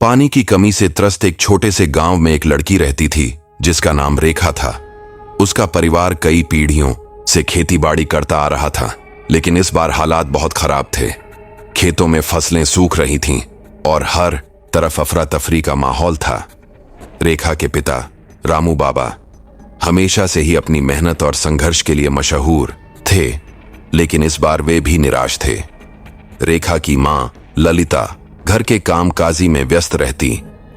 पानी की कमी से त्रस्त एक छोटे से गांव में एक लड़की रहती थी जिसका नाम रेखा था। उसका परिवार कई पीढ़ियों से खेतीबाड़ी करता आ रहा था, लेकिन इस बार हालात बहुत खराब थे। खेतों में फसलें सूख रही थीं और हर तरफ अफरा तफरी का माहौल था। रेखा के पिता रामू बाबा हमेशा से ही अपनी मेहनत और संघर्ष के लिए मशहूर थे, लेकिन इस बार वे भी निराश थे। रेखा की मां ललिता घर के कामकाजी में व्यस्त रहती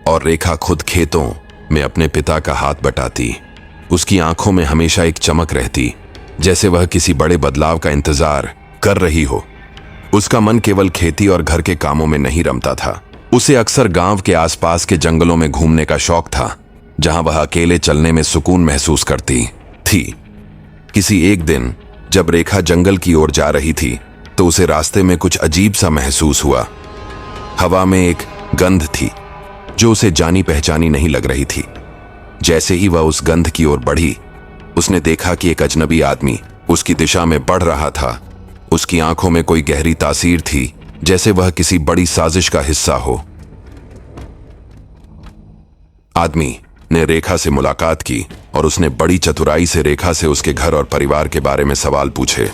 और रेखा खुद खेतों में अपने पिता का हाथ बटाती। उसकी आंखों में हमेशा एक चमक रहती, जैसे वह किसी बड़े बदलाव का इंतजार कर रही हो। उसका मन केवल खेती और घर के कामों में नहीं रमता था। उसे अक्सर गांव के आसपास के जंगलों में घूमने का शौक था, जहां वह अकेले चलने में सुकून महसूस करती थी। किसी एक दिन जब रेखा जंगल की ओर जा रही थी तो उसे रास्ते में कुछ अजीब सा महसूस हुआ। हवा में एक गंध थी जो उसे जानी पहचानी नहीं लग रही थी। जैसे ही वह उस गंध की ओर बढ़ी, उसने देखा कि एक अजनबी आदमी उसकी दिशा में बढ़ रहा था। उसकी आंखों में कोई गहरी तासीर थी, जैसे वह किसी बड़ी साजिश का हिस्सा हो। आदमी ने रेखा से मुलाकात की और उसने बड़ी चतुराई से रेखा से उसके घर और परिवार के बारे में सवाल पूछे।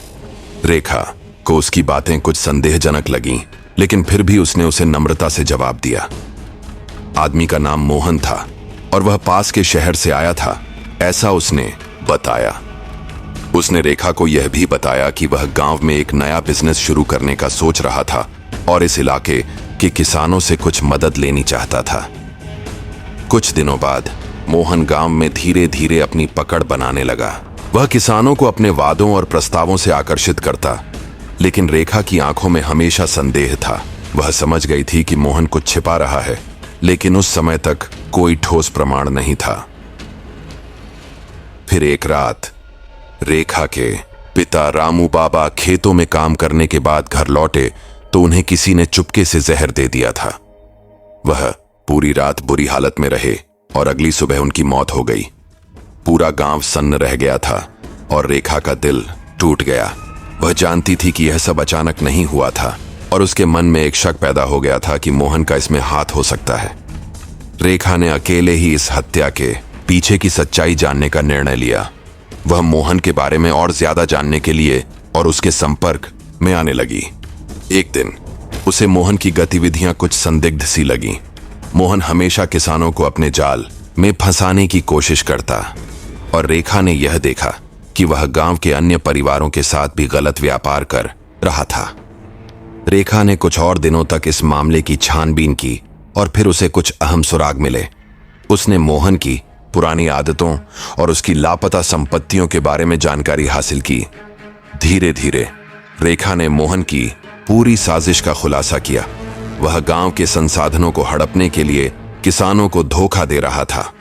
रेखा को उसकी बातें कुछ संदेहजनक लगीं, लेकिन फिर भी उसने उसे नम्रता से जवाब दिया। आदमी का नाम मोहन था और वह पास के शहर से आया था, ऐसा उसने बताया। उसने रेखा को यह भी बताया कि वह गांव में एक नया बिजनेस शुरू करने का सोच रहा था और इस इलाके के किसानों से कुछ मदद लेनी चाहता था। कुछ दिनों बाद मोहन गांव में धीरे धीरे अपनी पकड़ बनाने लगा। वह किसानों को अपने वादों और प्रस्तावों से आकर्षित करता, लेकिन रेखा की आंखों में हमेशा संदेह था। वह समझ गई थी कि मोहन कुछ छिपा रहा है, लेकिन उस समय तक कोई ठोस प्रमाण नहीं था। फिर एक रात रेखा के पिता रामू बाबा खेतों में काम करने के बाद घर लौटे तो उन्हें किसी ने चुपके से जहर दे दिया था। वह पूरी रात बुरी हालत में रहे और अगली सुबह उनकी मौत हो गई। पूरा गांव सन्न रह गया था और रेखा का दिल टूट गया। वह जानती थी कि यह सब अचानक नहीं हुआ था और उसके मन में एक शक पैदा हो गया था कि मोहन का इसमें हाथ हो सकता है। रेखा ने अकेले ही इस हत्या के पीछे की सच्चाई जानने का निर्णय लिया। वह मोहन के बारे में और ज्यादा जानने के लिए और उसके संपर्क में आने लगी। एक दिन उसे मोहन की गतिविधियां कुछ संदिग्ध सी लगीं। मोहन हमेशा किसानों को अपने जाल में फंसाने की कोशिश करता और रेखा ने यह देखा कि वह गांव के अन्य परिवारों के साथ भी गलत व्यापार कर रहा था। रेखा ने कुछ और दिनों तक इस मामले की छानबीन की और फिर उसे कुछ अहम सुराग मिले। उसने मोहन की पुरानी आदतों और उसकी लापता संपत्तियों के बारे में जानकारी हासिल की। धीरे धीरे रेखा ने मोहन की पूरी साजिश का खुलासा किया। वह गांव के संसाधनों को हड़पने के लिए किसानों को धोखा दे रहा था।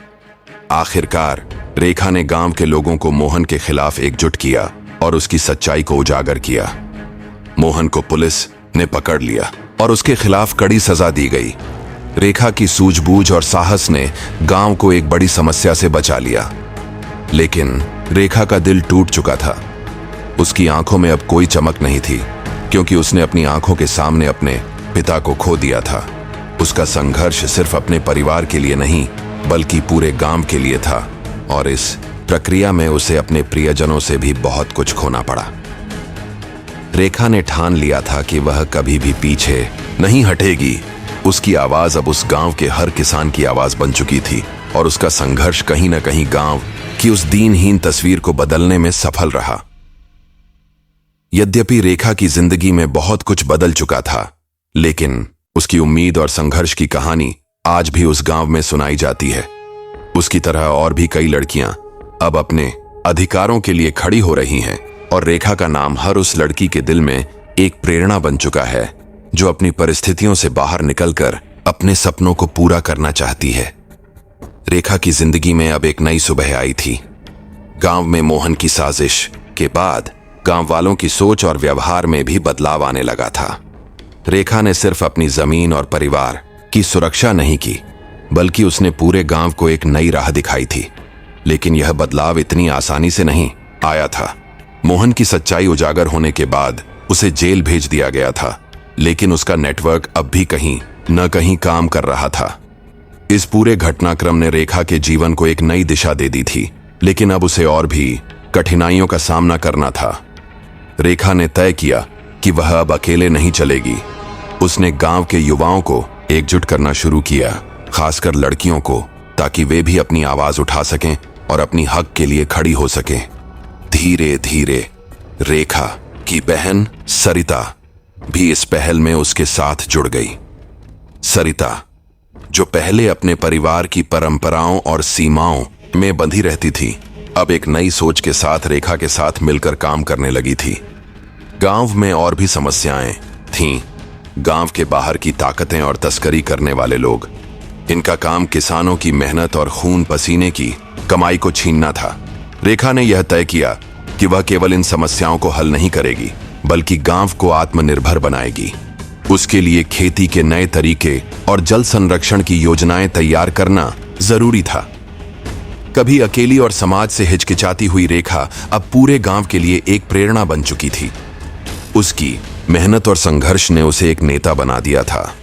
आखिरकार रेखा ने गांव के लोगों को मोहन के खिलाफ एकजुट किया और उसकी सच्चाई को उजागर किया। मोहन को पुलिस ने पकड़ लिया और उसके खिलाफ कड़ी सजा दी गई। रेखा की सूझबूझ और साहस ने गांव को एक बड़ी समस्या से बचा लिया, लेकिन रेखा का दिल टूट चुका था। उसकी आंखों में अब कोई चमक नहीं थी, क्योंकि उसने अपनी आंखों के सामने अपने पिता को खो दिया था। उसका संघर्ष सिर्फ अपने परिवार के लिए नहीं, बल्कि पूरे गांव के लिए था और इस प्रक्रिया में उसे अपने प्रियजनों से भी बहुत कुछ खोना पड़ा। रेखा ने ठान लिया था कि वह कभी भी पीछे नहीं हटेगी। उसकी आवाज अब उस गांव के हर किसान की आवाज बन चुकी थी और उसका संघर्ष कहीं न कहीं गांव की उस दीनहीन तस्वीर को बदलने में सफल रहा। यद्यपि रेखा की जिंदगी में बहुत कुछ बदल चुका था, लेकिन उसकी उम्मीद और संघर्ष की कहानी आज भी उस गांव में सुनाई जाती है। उसकी तरह और भी कई लड़कियां अब अपने अधिकारों के लिए खड़ी हो रही हैं और रेखा का नाम हर उस लड़की के दिल में एक प्रेरणा बन चुका है जो अपनी परिस्थितियों से बाहर निकलकर अपने सपनों को पूरा करना चाहती है। रेखा की जिंदगी में अब एक नई सुबह आई थी। गांव में मोहन की साजिश के बाद गांव वालों की सोच और व्यवहार में भी बदलाव आने लगा था। रेखा ने सिर्फ अपनी जमीन और परिवार की सुरक्षा नहीं की, बल्कि उसने पूरे गांव को एक नई राह दिखाई थी। लेकिन यह बदलाव इतनी आसानी से नहीं आया था। मोहन की सच्चाई उजागर होने के बाद उसे जेल भेज दिया गया था, लेकिन उसका नेटवर्क अब भी कहीं न कहीं काम कर रहा था। इस पूरे घटनाक्रम ने रेखा के जीवन को एक नई दिशा दे दी थी, लेकिन अब उसे और भी कठिनाइयों का सामना करना था। रेखा ने तय किया कि वह अब अकेले नहीं चलेगी। उसने गांव के युवाओं को एकजुट करना शुरू किया, खासकर लड़कियों को, ताकि वे भी अपनी आवाज उठा सकें और अपनी हक के लिए खड़ी हो सकें। धीरे धीरे रेखा की बहन सरिता भी इस पहल में उसके साथ जुड़ गई। सरिता, जो पहले अपने परिवार की परंपराओं और सीमाओं में बंधी रहती थी, अब एक नई सोच के साथ रेखा के साथ मिलकर काम करने लगी थी। गांव में और भी समस्याएं थीं। गांव के बाहर की ताकतें और तस्करी करने वाले लोग, इनका काम किसानों की मेहनत और खून पसीने की कमाई को छीनना था। रेखा ने यह तय किया कि वह केवल इन समस्याओं को हल नहीं करेगी, बल्कि गांव को आत्मनिर्भर बनाएगी। उसके लिए खेती के नए तरीके और जल संरक्षण की योजनाएं तैयार करना जरूरी था। कभी अकेली और समाज से हिचकिचाती हुई रेखा अब पूरे गांव के लिए एक प्रेरणा बन चुकी थी। उसकी मेहनत और संघर्ष ने उसे एक नेता बना दिया था।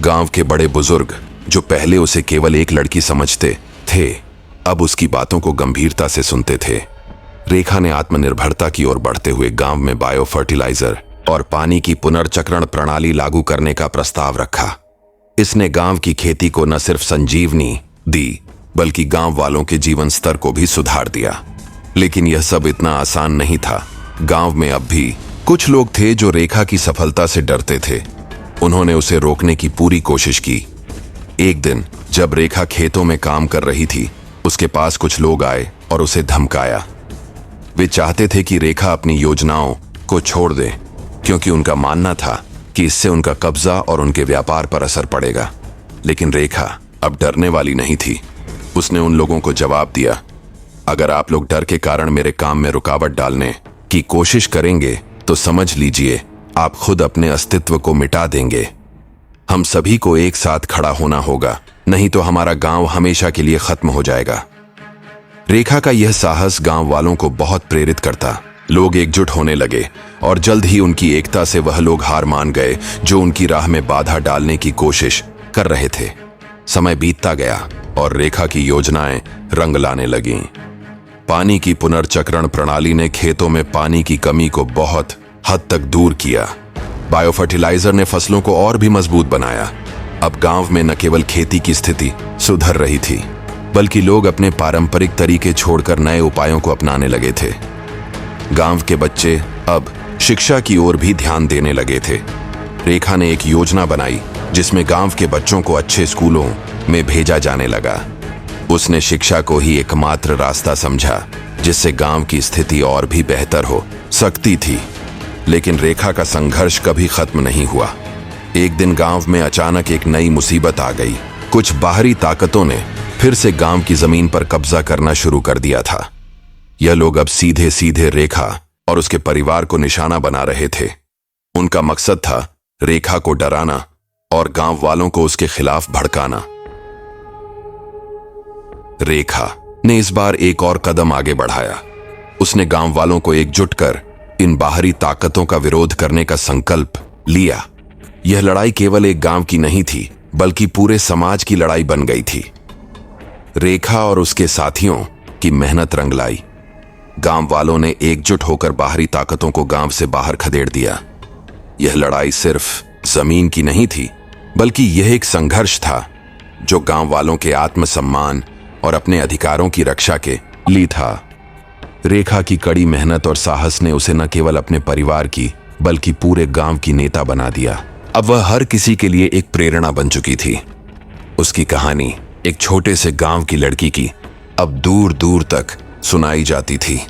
गांव के बड़े बुजुर्ग, जो पहले उसे केवल एक लड़की समझते थे, अब उसकी बातों को गंभीरता से सुनते थे। रेखा ने आत्मनिर्भरता की ओर बढ़ते हुए गांव में बायो फर्टिलाइजर और पानी की पुनर्चक्रण प्रणाली लागू करने का प्रस्ताव रखा। इसने गांव की खेती को न सिर्फ संजीवनी दी, बल्कि गांव वालों के जीवन स्तर को भी सुधार दिया। लेकिन यह सब इतना आसान नहीं था। गांव में अब भी कुछ लोग थे जो रेखा की सफलता से डरते थे। उन्होंने उसे रोकने की पूरी कोशिश की। एक दिन जब रेखा खेतों में काम कर रही थी, उसके पास कुछ लोग आए और उसे धमकाया। वे चाहते थे कि रेखा अपनी योजनाओं को छोड़ दे, क्योंकि उनका मानना था कि इससे उनका कब्जा और उनके व्यापार पर असर पड़ेगा। लेकिन रेखा अब डरने वाली नहीं थी। उसने उन लोगों को जवाब दिया, अगर आप लोग डर के कारण मेरे काम में रुकावट डालने की कोशिश करेंगे तो समझ लीजिए आप खुद अपने अस्तित्व को मिटा देंगे। हम सभी को एक साथ खड़ा होना होगा, नहीं तो हमारा गांव हमेशा के लिए खत्म हो जाएगा। रेखा का यह साहस गांव वालों को बहुत प्रेरित करता। लोग एकजुट होने लगे और जल्द ही उनकी एकता से वह लोग हार मान गए जो उनकी राह में बाधा डालने की कोशिश कर रहे थे। समय बीतता गया और रेखा की योजनाएं रंग लाने लगीं। पानी की पुनर्चक्रण प्रणाली ने खेतों में पानी की कमी को बहुत हद तक दूर किया। बायो फर्टिलाइजर ने फसलों को और भी मजबूत बनाया। अब गांव में न केवल खेती की स्थिति सुधर रही थी, बल्कि लोग अपने पारंपरिक तरीके छोड़कर नए उपायों को अपनाने लगे थे। गांव के बच्चे अब शिक्षा की ओर भी ध्यान देने लगे थे। रेखा ने एक योजना बनाई जिसमें गांव के बच्चों को अच्छे स्कूलों में भेजा जाने लगा। उसने शिक्षा को ही एकमात्र रास्ता समझा जिससे गांव की स्थिति और भी बेहतर हो सकती थी। लेकिन रेखा का संघर्ष कभी खत्म नहीं हुआ। एक दिन गांव में अचानक एक नई मुसीबत आ गई। कुछ बाहरी ताकतों ने फिर से गांव की जमीन पर कब्जा करना शुरू कर दिया था। यह लोग अब सीधे सीधे रेखा और उसके परिवार को निशाना बना रहे थे। उनका मकसद था रेखा को डराना और गांव वालों को उसके खिलाफ भड़काना। रेखा ने इस बार एक और कदम आगे बढ़ाया। उसने गांव वालों को एकजुट कर इन बाहरी ताकतों का विरोध करने का संकल्प लिया। यह लड़ाई केवल एक गांव की नहीं थी, बल्कि पूरे समाज की लड़ाई बन गई थी। रेखा और उसके साथियों की मेहनत रंग लाई। गांव वालों ने एकजुट होकर बाहरी ताकतों को गांव से बाहर खदेड़ दिया। यह लड़ाई सिर्फ जमीन की नहीं थी, बल्कि यह एक संघर्ष था जो गांव वालों के आत्मसम्मान और अपने अधिकारों की रक्षा के लिए था। रेखा की कड़ी मेहनत और साहस ने उसे न केवल अपने परिवार की, बल्कि पूरे गांव की नेता बना दिया। अब वह हर किसी के लिए एक प्रेरणा बन चुकी थी। उसकी कहानी एक छोटे से गांव की लड़की की अब दूर दूर तक सुनाई जाती थी।